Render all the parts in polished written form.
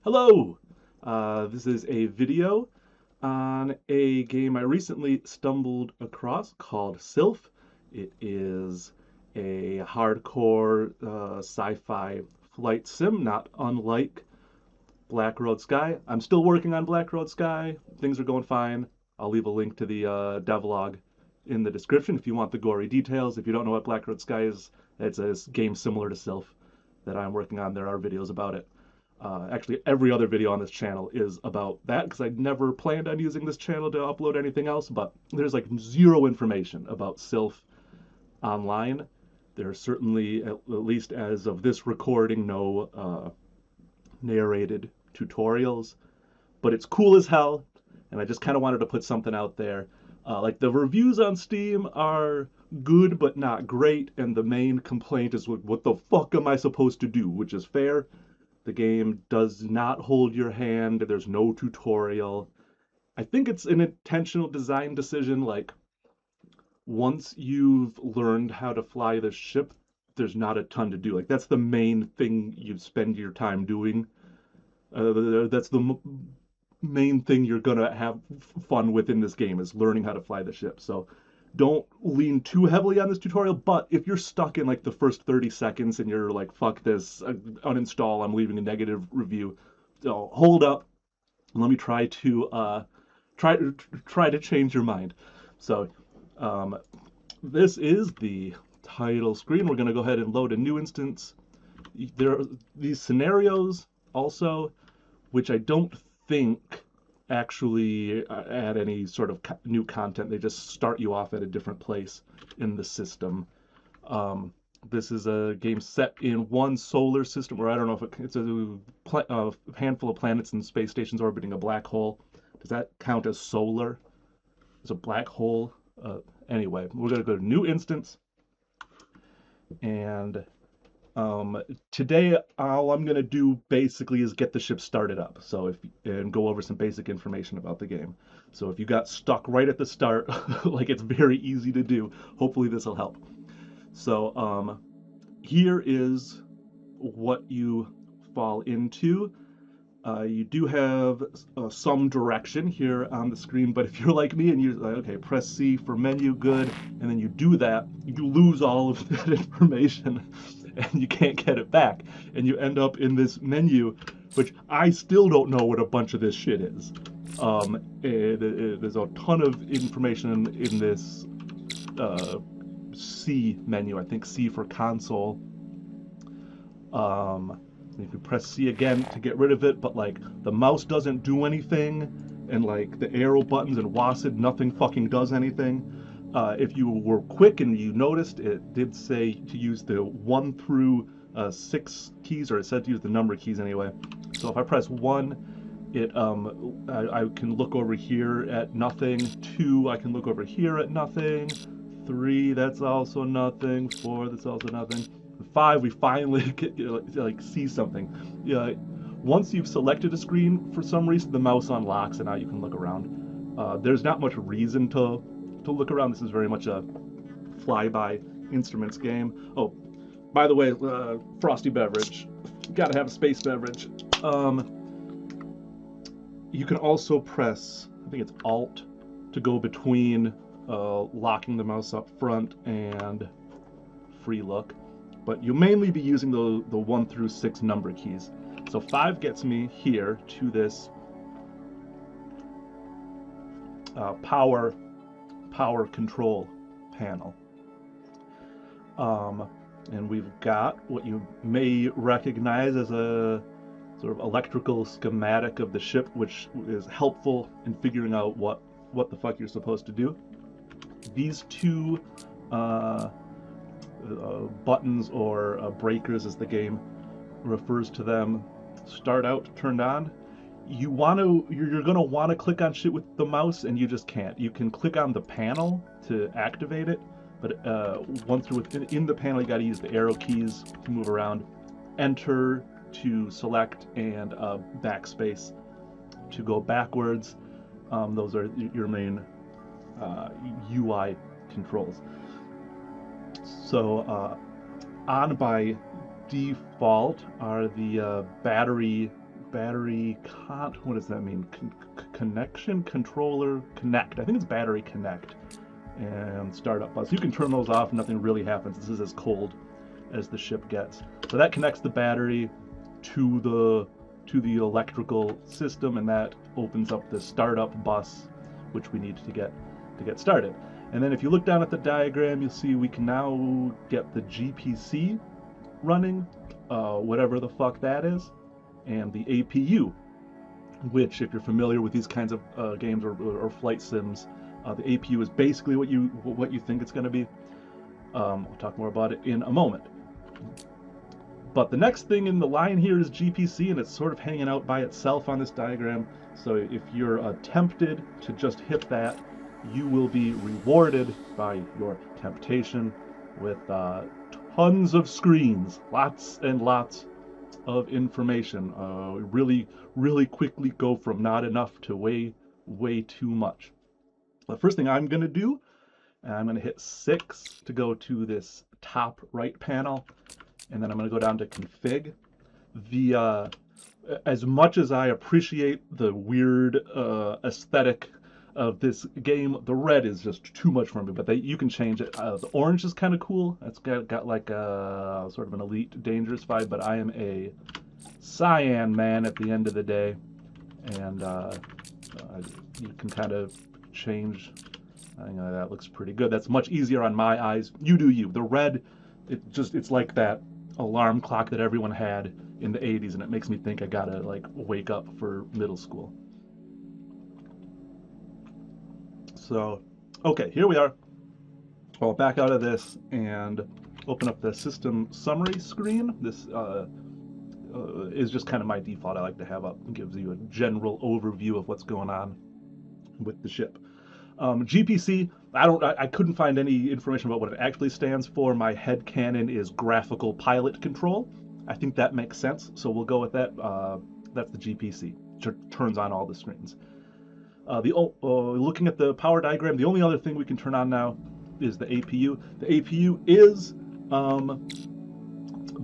Hello! This is a video on a game I recently stumbled across called Sylph. It is a hardcore sci-fi flight sim, not unlike Black Road Sky. I'm still working on Black Road Sky. Things are going fine. I'll leave a link to the devlog in the description if you want the gory details. If you don't know what Black Road Sky is, it's a game similar to Sylph that I'm working on. There are videos about it. Actually, every other video on this channel is about that because I never planned on using this channel to upload anything else, but there's like zero information about Sylph online. There's certainly, at least as of this recording, no narrated tutorials, but it's cool as hell, and I just kind of wanted to put something out there. Like the reviews on Steam are good but not great, and the main complaint is what the fuck am I supposed to do, which is fair. The game does not hold your hand. There's no tutorial. I think it's an intentional design decision. Like, once you've learned how to fly the ship, there's not a ton to do. Like, that's the main thing you spend your time doing. That's the main thing you're gonna have fun with in this game is learning how to fly the ship. So don't lean too heavily on this tutorial, but if you're stuck in like the first 30 seconds and you're like, fuck this, uninstall, I'm leaving a negative review, so hold up, let me try to change your mind. So this is the title screen. We're going to go ahead and load a new instance. There are these scenarios also, which I don't think actually add any sort of new content. They just start you off at a different place in the system. This is a game set in one solar system, or I don't know if it's a handful of planets and space stations orbiting a black hole. Does that count as solar? It's a black hole. Anyway, we're going to go to new instance, and today all I'm gonna do basically is get the ship started up. So and go over some basic information about the game. So if you got stuck right at the start, like it's very easy to do, hopefully this will help. So here is what you fall into. You do have some direction here on the screen, but if you're like me and you're like, okay, press C for menu, good, and then you do that, you lose all of that information and you can't get it back. And you end up in this menu, which I still don't know what a bunch of this shit is. There's a ton of information in this C menu. I think C for console. You can press C again to get rid of it, but like the mouse doesn't do anything, and like the arrow buttons and WASD, nothing fucking does anything. If you were quick and you noticed, it did say to use the 1 through 6 keys, or it said to use the number keys anyway. So if I press 1, I can look over here at nothing. 2, I can look over here at nothing. 3, that's also nothing. 4, that's also nothing. 5, we finally get, like see something. Yeah, once you've selected a screen, for some reason the mouse unlocks and now you can look around. There's not much reason to look around. This is very much a fly-by instruments game. Oh, by the way, frosty beverage. Gotta have a space beverage. You can also press, I think it's Alt, to go between locking the mouse up front and free look. But you'll mainly be using the 1 through 6 number keys. So 5 gets me here to this power control panel. And we've got what you may recognize as a sort of electrical schematic of the ship, which is helpful in figuring out what the fuck you're supposed to do. These two buttons, or breakers as the game refers to them, start out turned on. You're gonna want to click on shit with the mouse, and you just can't. You can click on the panel to activate it, but once you're in the panel, you got to use the arrow keys to move around, enter to select, and backspace to go backwards. Those are your main UI controls. So on by default are the battery battery what does that mean? Connection, controller, connect. I think it's battery connect and startup bus. You can turn those off, nothing really happens. This is as cold as the ship gets. So that connects the battery to the electrical system, and that opens up the startup bus, which we need to get started. And then if you look down at the diagram, you'll see we can now get the GPC running, whatever the fuck that is, and the APU, which, if you're familiar with these kinds of games or flight sims, the APU is basically what you think it's going to be. We'll talk more about it in a moment. But the next thing in the line here is GPC, and it's sort of hanging out by itself on this diagram. So if you're tempted to just hit that, you will be rewarded by your temptation with tons of screens, lots and lots of information. Really quickly go from not enough to way too much. The first thing I'm going to do, I'm going to hit 6 to go to this top right panel, and then I'm going to go down to config. As much as I appreciate the weird aesthetic of this game, the red is just too much for me, but you can change it. The orange is kind of cool. It's got like a sort of an elite dangerous vibe, but I am a cyan man at the end of the day, and you can kind of change. I think that looks pretty good. That's much easier on my eyes. You do you. The red, it's like that alarm clock that everyone had in the 80s, and it makes me think I gotta like wake up for middle school. So, okay, here we are. I'll back out of this and open up the system summary screen. This is just kind of my default. I like to have up. It gives you a general overview of what's going on with the ship. GPC, I couldn't find any information about what it actually stands for. My headcanon is graphical pilot control. I think that makes sense, so we'll go with that. That's the GPC. Turns on all the screens. Looking at the power diagram, the only other thing we can turn on now is the APU. The APU is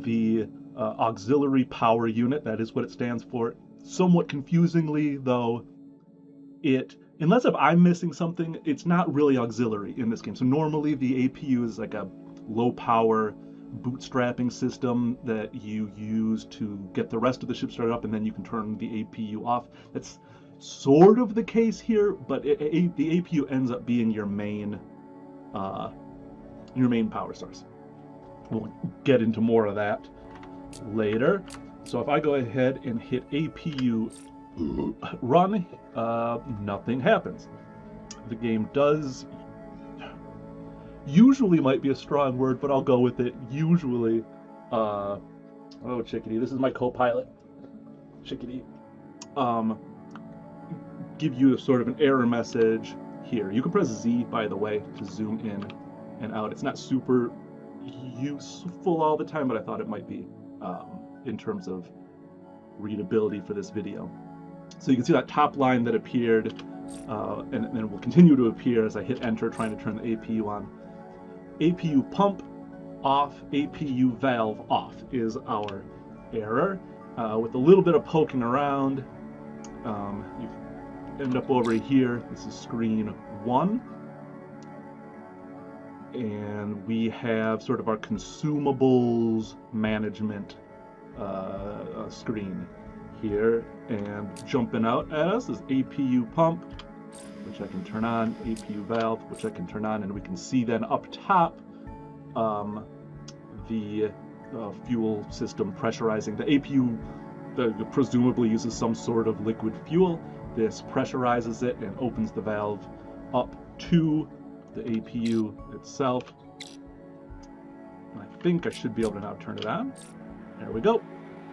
the auxiliary power unit. That is what it stands for. Somewhat confusingly, though, unless if I'm missing something, it's not really auxiliary in this game. So normally the APU is like a low power bootstrapping system that you use to get the rest of the ship started up, and then you can turn the APU off. That's sort of the case here, but the APU ends up being your main power source. We'll get into more of that later. So if I go ahead and hit APU run, nothing happens. The game does, usually might be a strong word, but I'll go with it. Usually, oh chickadee, this is my co-pilot, chickadee. Give you a sort of an error message here. You can press Z, by the way, to zoom in and out. It's not super useful all the time, but I thought it might be in terms of readability for this video. So you can see that top line that appeared, and it will continue to appear as I hit enter trying to turn the APU on. APU pump off, APU valve off is our error. With a little bit of poking around, you end up over here. This is screen 1. And we have sort of our consumables management screen here, and jumping out at us is APU pump, which I can turn on, APU valve, which I can turn on, and we can see then up top the fuel system pressurizing. The APU presumably uses some sort of liquid fuel. This pressurizes it and opens the valve up to the APU itself. I think I should be able to now turn it on. There we go.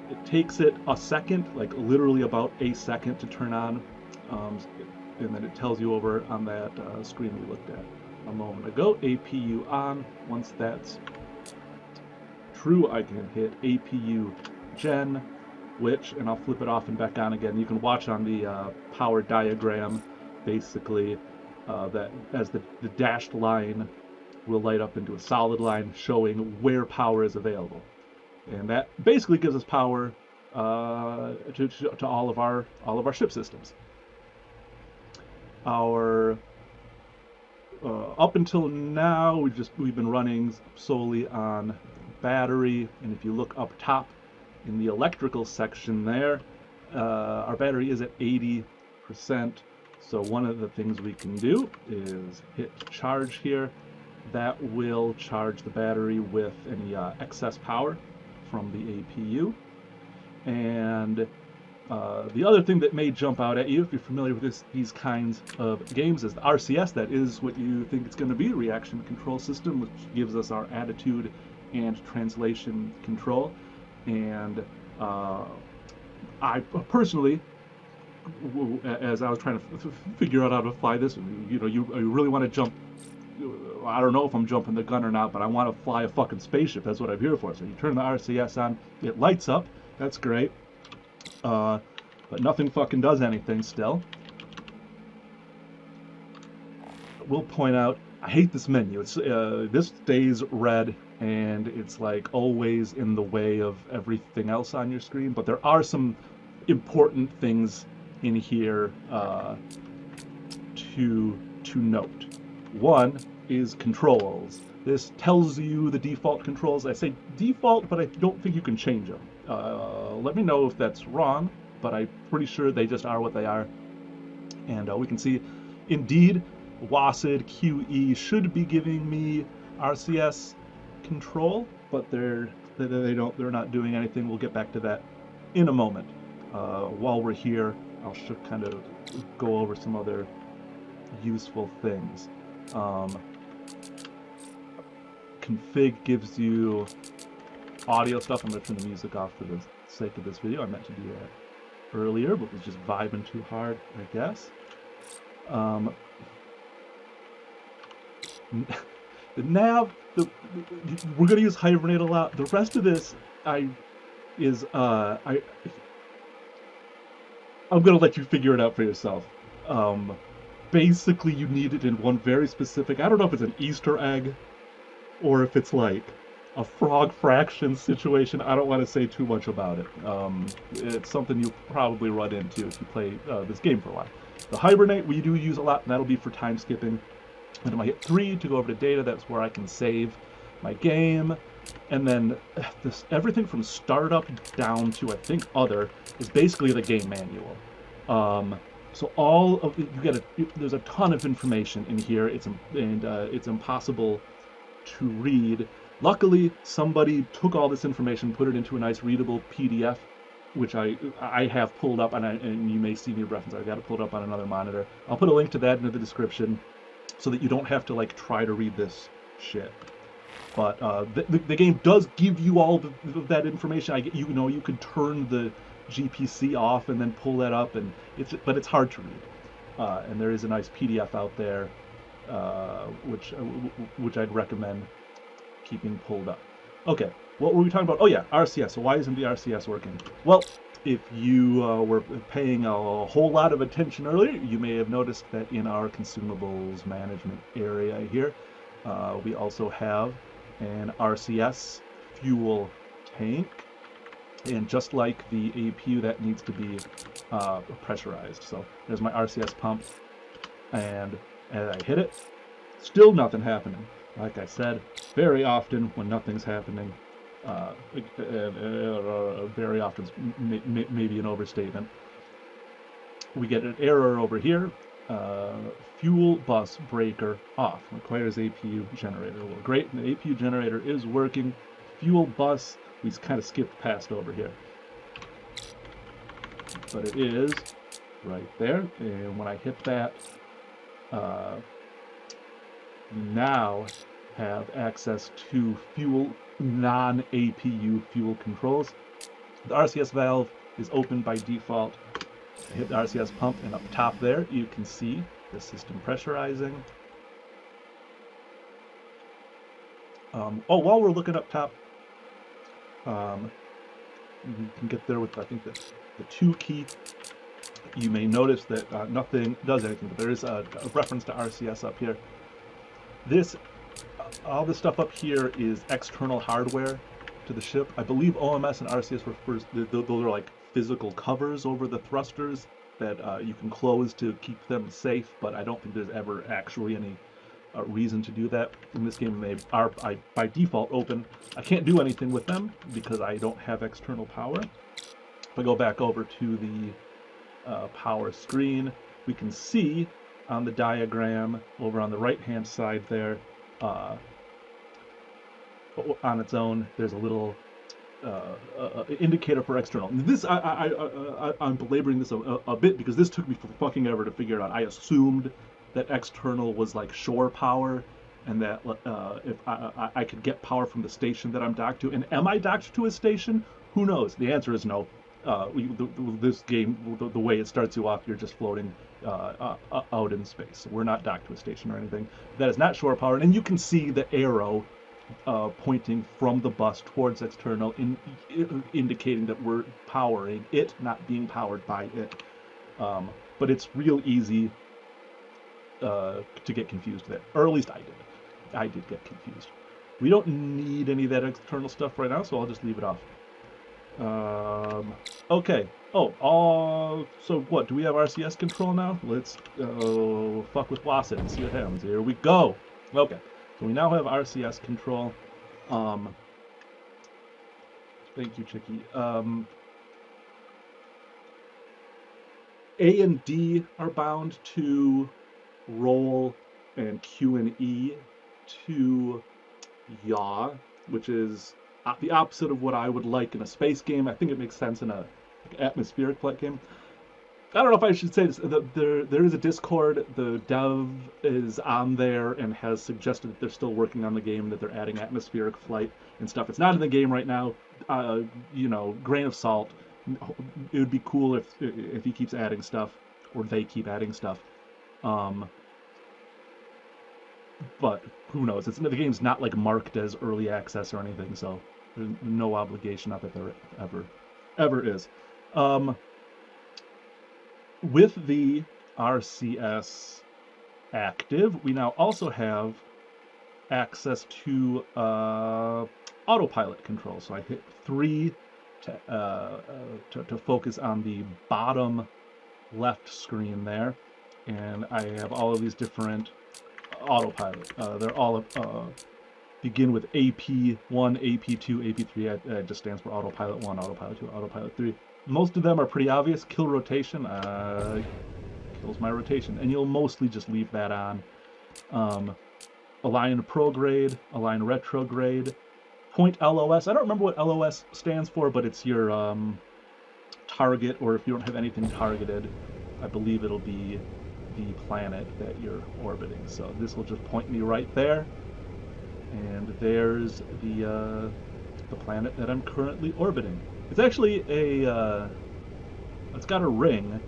It takes it a second, like literally about a second to turn on, and then it tells you over on that screen we looked at a moment ago, APU on. Once that's true, I can hit APU gen, which, and I'll flip it off and back on again. You can watch on the power diagram, basically, that as the dashed line will light up into a solid line showing where power is available. And that basically gives us power to all of our ship systems. Our Up until now, we've been running solely on battery, and if you look up top in the electrical section there, our battery is at 80%. So one of the things we can do is hit charge here. That will charge the battery with any excess power from the APU. And the other thing that may jump out at you, if you're familiar with these kinds of games, is the RCS. That is what you think it's going to be, reaction control system, which gives us our attitude and translation control. And I personally, as I was trying to figure out how to fly this, you really want to jump. I don't know if I'm jumping the gun or not, but I want to fly a fucking spaceship. That's what I'm here for. So you turn the RCS on, it lights up. That's great. But nothing fucking does anything still. We'll point out, I hate this menu. It's this stays red, and it's like always in the way of everything else on your screen. But there are some important things in here to note. One is controls. This tells you the default controls. I say default, but I don't think you can change them. Let me know if that's wrong, but I'm pretty sure they just are what they are. And we can see, indeed, WASD QE should be giving me RCS control, but they're not doing anything. We'll get back to that in a moment. While we're here, I'll kind of go over some other useful things. Config gives you audio stuff. I'm going to turn the music off for the sake of this video. I meant to do that earlier, but was just vibing too hard, I guess. The nav, we're going to use Hibernate a lot. The rest of this, I'm going to let you figure it out for yourself. Basically, you need it in one very specific, I don't know if it's an Easter egg or if it's like a frog fraction situation. I don't want to say too much about it. It's something you'll probably run into if you play this game for a while. The Hibernate we do use a lot, and that'll be for time skipping. And if I hit 3 to go over to data, that's where I can save my game. And then everything from startup down to, I think, other is basically the game manual. So all of there's a ton of information in here. It's impossible to read. Luckily, somebody took all this information, put it into a nice readable PDF, which I have pulled up, and you may see me reference. I've got it pulled up on another monitor. I'll put a link to that in the description, so that you don't have to like try to read this shit. But the game does give you all of that information. You could turn the GPC off and then pull that up, but it's hard to read. And there is a nice PDF out there, which I'd recommend keeping pulled up. Okay, what were we talking about? Oh yeah, RCS. So why isn't the RCS working? Well, if you were paying a whole lot of attention earlier, you may have noticed that in our consumables management area here, we also have an RCS fuel tank. And just like the APU, that needs to be pressurized. So there's my RCS pump, and as I hit it, still nothing happening. Like I said, very often when nothing's happening, very often maybe an overstatement, we get an error over here. Fuel bus breaker off, requires APU generator. Well, great, the APU generator is working. Fuel bus, we kind of skipped past over here, but it is right there. And when I hit that, now have access to fuel, non-APU fuel controls. The RCS valve is open by default. I hit the RCS pump, and up top there you can see the system pressurizing. While we're looking up top, you can get there with, I think, the 2 key. You may notice that nothing does anything, but there is a reference to RCS up here. All this stuff up here is external hardware. to the ship. I believe OMS and RCS refers, those are like physical covers over the thrusters that you can close to keep them safe, but I don't think there's ever actually any reason to do that. In this game, they are by default open. I can't do anything with them because I don't have external power. If I go back over to the power screen, we can see on the diagram over on the right-hand side there, on its own, there's a little indicator for external. This I'm belaboring this a bit because this took me for fucking ever to figure it out. I assumed that external was like shore power, and that if I could get power from the station that I'm docked to. And am I docked to a station? Who knows? The answer is no. This game, the way it starts you off, you're just floating out in space. So we're not docked to a station or anything. That is not shore power, and you can see the arrow pointing from the bus towards external, indicating that we're powering it, not being powered by it. But it's real easy to get confused there, or at least I did. I did get confused. We don't need any of that external stuff right now, so I'll just leave it off. Okay. Oh, so what? Do we have RCS control now? Let's fuck with Wasset and see what happens. Here we go. Okay. So we now have RCS control. Thank you, Chicky. A and D are bound to roll, and Q and E to yaw, which is the opposite of what I would like in a space game. I think it makes sense in a atmospheric flight game. I don't know if I should say this. There is a Discord. The dev is on there and has suggested that they're still working on the game, that they're adding atmospheric flight and stuff. It's not in the game right now. Grain of salt. It would be cool if he keeps adding stuff, or they keep adding stuff. But who knows? The game's not like marked as early access or anything, so there's no obligation. Not that there ever is. With the RCS active, we now also have access to autopilot control. So I hit 3 to focus on the bottom left screen there, and I have all of these different autopilot. They're all begin with AP1, AP2, AP3. It just stands for autopilot 1, autopilot 2, autopilot 3. Most of them are pretty obvious. Kill rotation kills my rotation, and you'll mostly just leave that on. Align prograde, align retrograde, point LOS. I don't remember what LOS stands for, but it's your target, or if you don't have anything targeted, I believe it'll be the planet that you're orbiting. So this will just point me right there, and there's the planet that I'm currently orbiting. It's actually it's got a ring,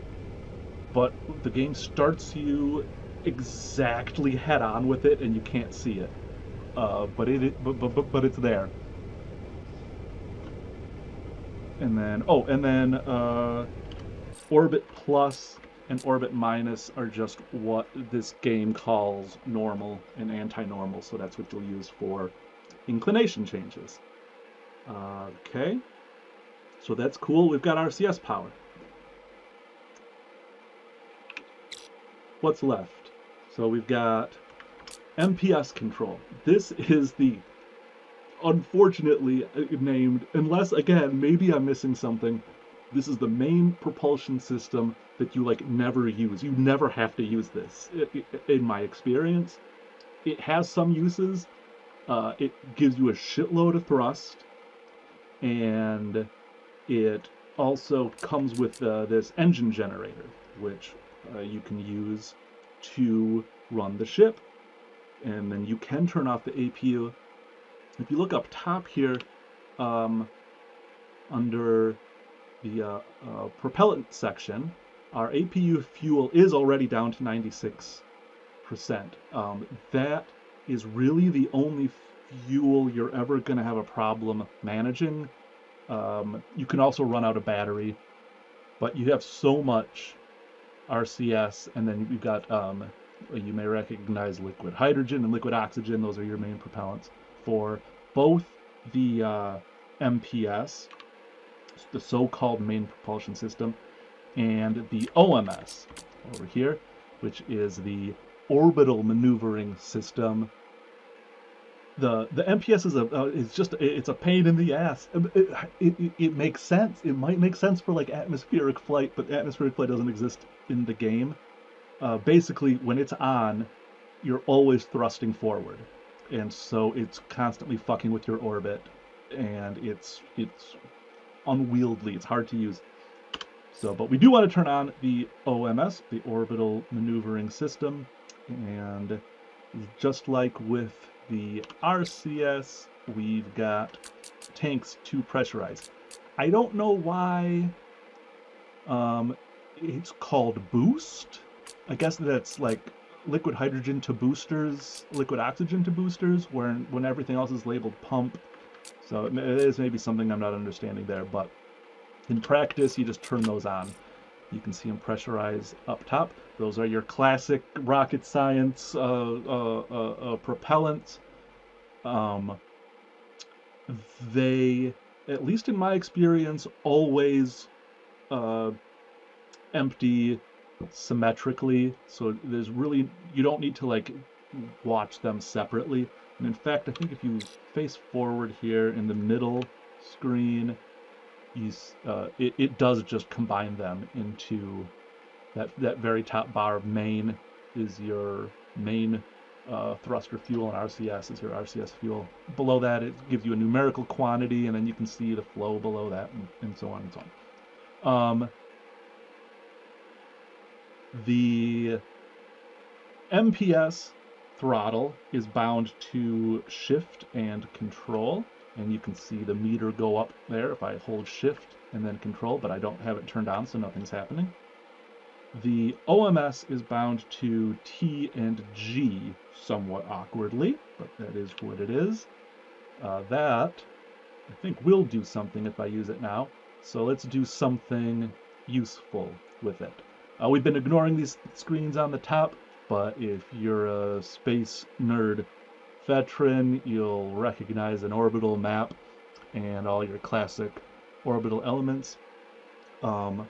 but the game starts you exactly head on with it, and you can't see it. But it's there. And then Orbit Plus and Orbit Minus are just what this game calls normal and anti-normal, so that's what you'll use for inclination changes. Okay. So that's cool. We've got RCS power. What's left? So we've got MPS control. This is the unfortunately named, unless again maybe I'm missing something, this is the main propulsion system that you never use. You never have to use this in my experience. It has some uses. It gives you a shitload of thrust, and it also comes with this engine generator, which you can use to run the ship. And then you can turn off the APU. If you look up top here, under the propellant section, our APU fuel is already down to 96%. That is really the only fuel you're ever going to have a problem managing. You can also run out of battery, but you have so much RCS, and then you've got, you may recognize liquid hydrogen and liquid oxygen. Those are your main propellants for both the MPS, the so-called main propulsion system, and the OMS over here, which is the orbital maneuvering system. The MPS it's a pain in the ass. It makes sense. It might make sense for like atmospheric flight, but atmospheric flight doesn't exist in the game. Basically, when it's on, you're always thrusting forward, and so it's constantly fucking with your orbit, and it's unwieldy. It's hard to use. So, but we do want to turn on the OMS, the orbital maneuvering system, and just like with the RCS, we've got tanks to pressurize. I don't know why it's called boost. I guess that's like liquid hydrogen to boosters, liquid oxygen to boosters, when everything else is labeled pump. So it is maybe something I'm not understanding there, but in practice, you just turn those on. You can see them pressurize up top. Those are your classic rocket science propellants. They, at least in my experience, always empty symmetrically. So there's really, you don't need to like watch them separately. And in fact, I think if you face forward here in the middle screen, it does just combine them into that very top bar. Main is your main thruster fuel, and RCS is your RCS fuel. Below that, it gives you a numerical quantity, and then you can see the flow below that, and so on and so on. The MPS throttle is bound to shift and control, and you can see the meter go up there if I hold shift and then control, but I don't have it turned on, so nothing's happening. The OMS is bound to T and G somewhat awkwardly, but that is what it is. That, I think, will do something if I use it now. So let's do something useful with it. We've been ignoring these screens on the top, but if you're a space nerd veteran, you'll recognize an orbital map and all your classic orbital elements. The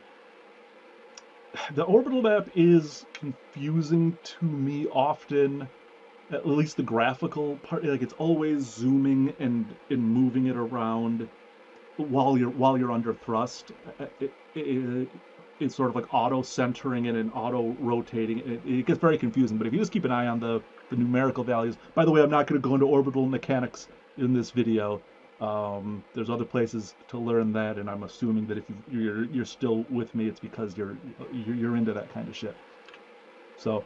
orbital map is confusing to me often, at least the graphical part. Like, it's always zooming and moving it around while you're under thrust. It's sort of like auto-centering it and auto-rotating. It gets very confusing, but if you just keep an eye on the numerical values. By the way, I'm not going to go into orbital mechanics in this video. There's other places to learn that, and I'm assuming that if you're still with me, it's because you're into that kind of shit. So,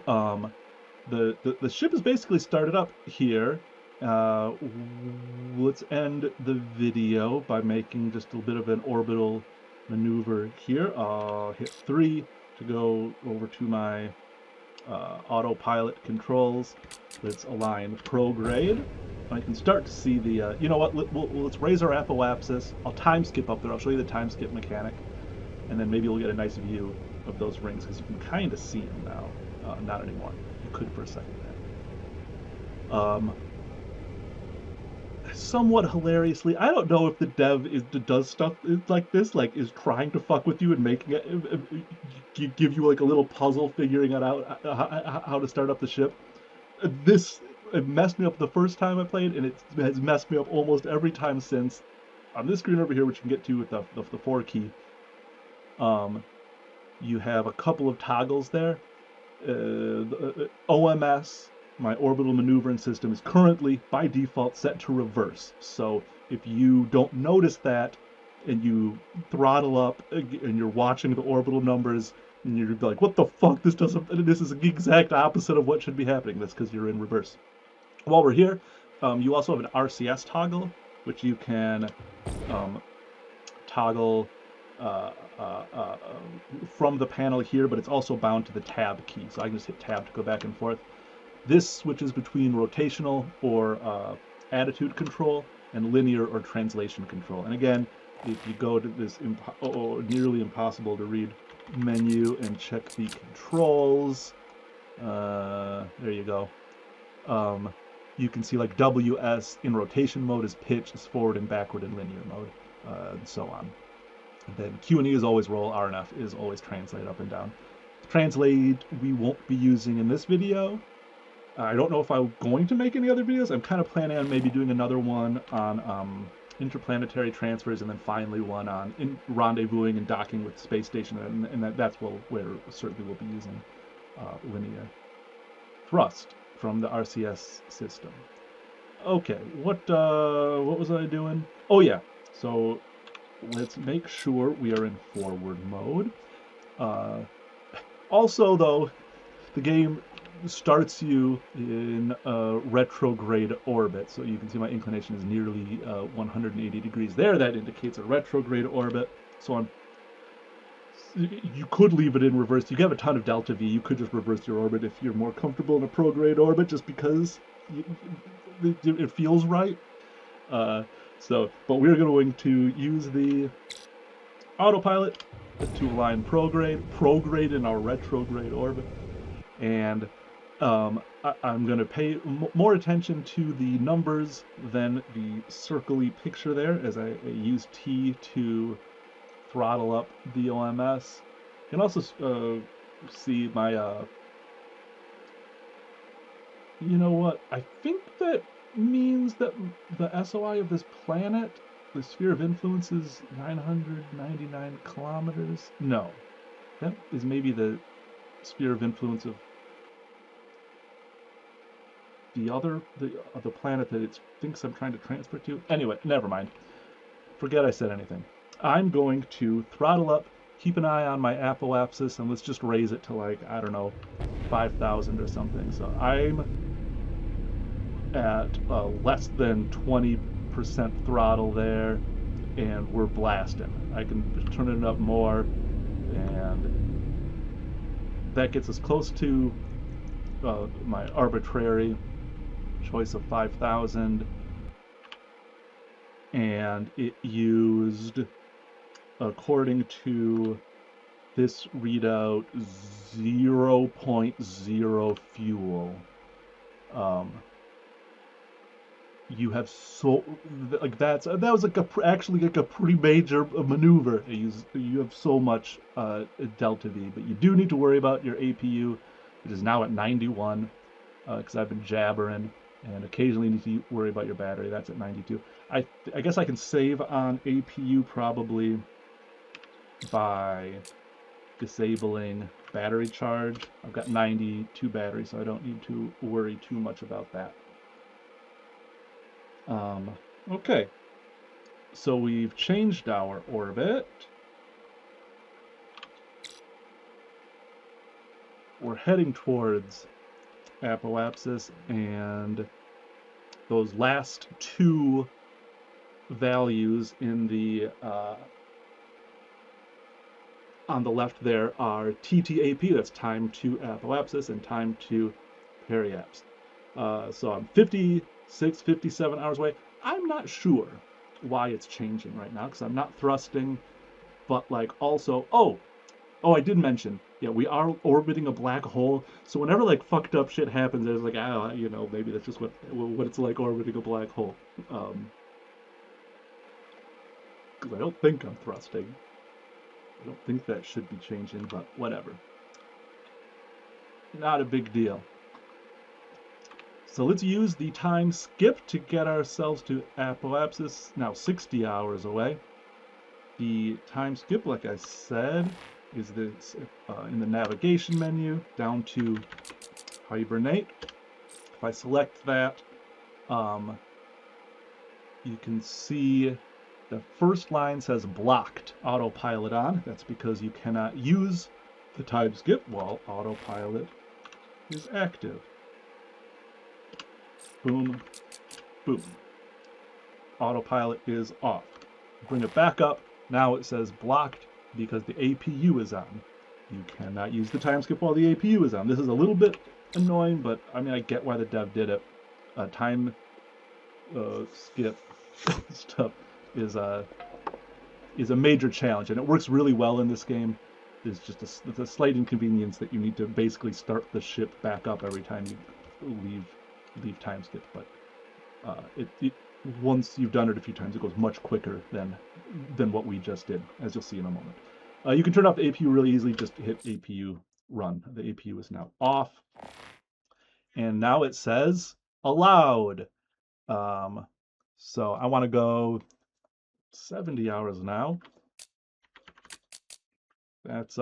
the ship is basically started up here. Let's end the video by making just a bit of an orbital maneuver here. I'll hit 3 to go over to my autopilot controls. Let's align prograde. I can start to see the, you know what, let's raise our apoapsis. I'll time skip up there. I'll show you the time skip mechanic, and then maybe we'll get a nice view of those rings, because you can kind of see them now. Not anymore. You could for a second there. Somewhat hilariously, I don't know if the dev does stuff like this, like is trying to fuck with you and making it give you like a little puzzle figuring out how to start up the ship. It messed me up the first time I played, and it has messed me up almost every time since. On this screen over here, which you can get to with the 4 key, you have a couple of toggles there. The OMS, my orbital maneuvering system, is currently by default set to reverse. So if you don't notice that and you throttle up and you're watching the orbital numbers and you're like, what the fuck, this is the exact opposite of what should be happening. That's because you're in reverse. While we're here, you also have an RCS toggle, which you can toggle from the panel here, but it's also bound to the tab key. So I can just hit tab to go back and forth. This switches between rotational or attitude control and linear or translation control. And again, if you go to this nearly impossible to read menu and check the controls, there you go. you can see like WS in rotation mode is pitch, is forward and backward in linear mode, and so on. And then Q and E is always roll, R and F is always translate up and down. Translate we won't be using in this video. I don't know if I'm going to make any other videos. I'm kind of planning on maybe doing another one on interplanetary transfers, and then finally one on rendezvousing and docking with the space station, and that's where certainly we'll be using linear thrust from the RCS system. Okay, what was I doing? Oh yeah, so let's make sure we are in forward mode. Also, though, the game starts you in a retrograde orbit, so you can see my inclination is nearly 180 degrees there. That indicates a retrograde orbit. So you could leave it in reverse. You have a ton of delta V. You could just reverse your orbit if you're more comfortable in a prograde orbit, just because it feels right. But we're going to use the autopilot to align prograde in our retrograde orbit. And I'm going to pay more attention to the numbers than the circle-y picture there, as I use T to throttle up the OMS. You can also see my, you know what, I think that means that the SOI of this planet, the sphere of influence, is 999 kilometers. No, that is maybe the sphere of influence of the planet that it thinks I'm trying to transfer to. Anyway, never mind. Forget I said anything. I'm going to throttle up, keep an eye on my apoapsis, and let's just raise it to, like, I don't know, 5,000 or something. So I'm at less than 20% throttle there, and we're blasting. I can turn it up more, and that gets us close to my arbitrary choice of 5,000, and it used, according to this readout, 0.0 fuel. You have that was like actually a pretty major maneuver. You have so much delta V, but you do need to worry about your APU. It is now at 91 because I've been jabbering, and occasionally you need to worry about your battery. That's at 92. I guess I can save on APU probably by disabling battery charge. I've got 92 batteries, so I don't need to worry too much about that. Okay, so we've changed our orbit. We're heading towards apoapsis, and those last two values in the on the left there are TTAP, that's time to apoapsis, and time to periaps. So I'm 56, 57 hours away. I'm not sure why it's changing right now, because I'm not thrusting, but like also, oh, I did mention, yeah, we are orbiting a black hole, so whenever like fucked up shit happens, there's like, you know, maybe that's just what it's like orbiting a black hole. Because I don't think I'm thrusting. I don't think that should be changing, but whatever. Not a big deal. So let's use the time skip to get ourselves to apoapsis, now 60 hours away. The time skip, like I said, is this in the navigation menu, down to Hibernate. If I select that, you can see the first line says blocked autopilot on. That's because you cannot use the time skip while autopilot is active. Boom, boom. Autopilot is off. Bring it back up. Now it says blocked because the APU is on. You cannot use the time skip while the APU is on. This is a little bit annoying, but I mean, I get why the dev did it. Time skip stuff is a major challenge, and it works really well in this game. There's just a slight inconvenience that you need to basically start the ship back up every time you leave leave time skip, but it once you've done it a few times, it goes much quicker than what we just did, as you'll see in a moment. You can turn off the APU really easily. Just hit APU run. The APU is now off, and now it says allowed. So I want to go 70 hours now. That's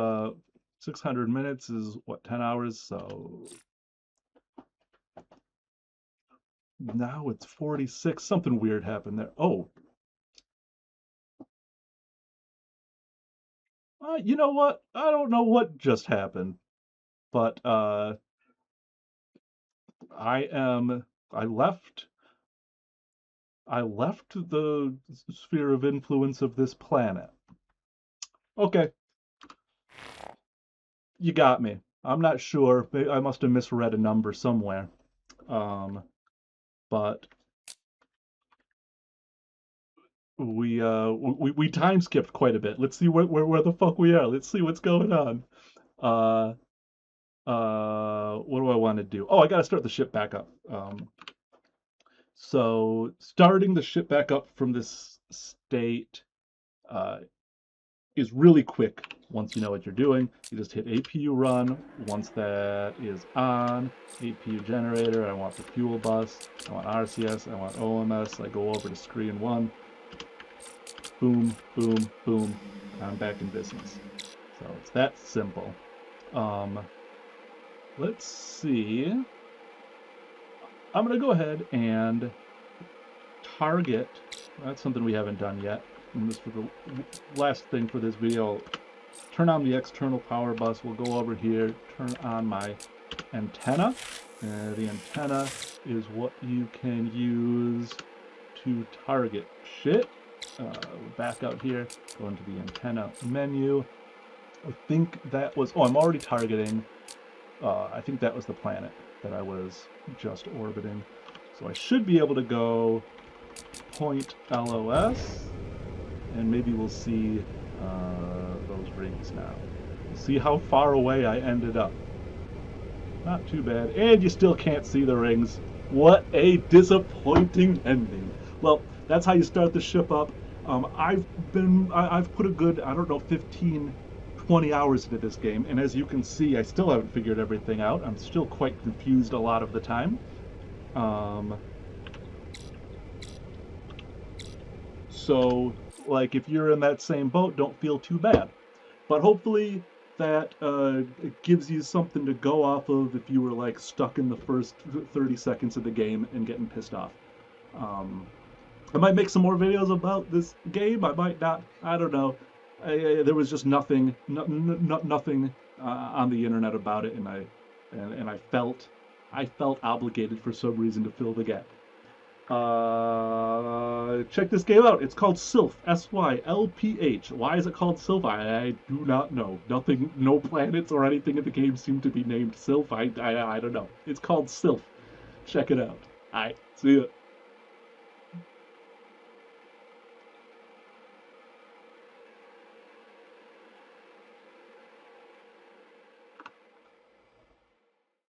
600 minutes is what, 10 hours? So now it's 46. Something weird happened there. Oh, you know what? I don't know what just happened, but I left the sphere of influence of this planet. Okay, you got me. I'm not sure. I must have misread a number somewhere. But we time skipped quite a bit. Let's see where the fuck we are. Let's see what's going on. Uh what do I want to do? Oh, I gotta start the ship back up. So starting the ship back up from this state is really quick once you know what you're doing. You just hit APU run. Once that is on, APU generator, I want the fuel bus, I want RCS, I want OMS, I go over to screen 1. Boom, boom, boom. I'm back in business. So it's that simple. Let's see. I'm going to go ahead and target. That's something we haven't done yet. And this for the last thing for this video. I'll turn on the external power bus. We'll go over here, turn on my antenna. The antenna is what you can use to target shit. Back out here, go into the antenna menu. I think that was, oh, I'm already targeting. I think that was the planet that I was just orbiting. So I should be able to go point LOS, and maybe we'll see those rings now. See how far away I ended up. Not too bad. And you still can't see the rings. What a disappointing ending. Well, that's how you start the ship up. I've put a good, I don't know, 15, 20 hours into this game, and as you can see, I still haven't figured everything out. I'm still quite confused a lot of the time. So, like, if you're in that same boat, don't feel too bad. But hopefully that it gives you something to go off of if you were, like, stuck in the first 30 seconds of the game and getting pissed off. I might make some more videos about this game. I might not. I don't know. There was just nothing on the internet about it, and I felt obligated for some reason to fill the gap. Check this game out. It's called Sylph. Sylph. Why is it called Sylph? I do not know. Nothing. No planets or anything in the game seem to be named Sylph. I don't know. It's called Sylph. Check it out. All right. See ya.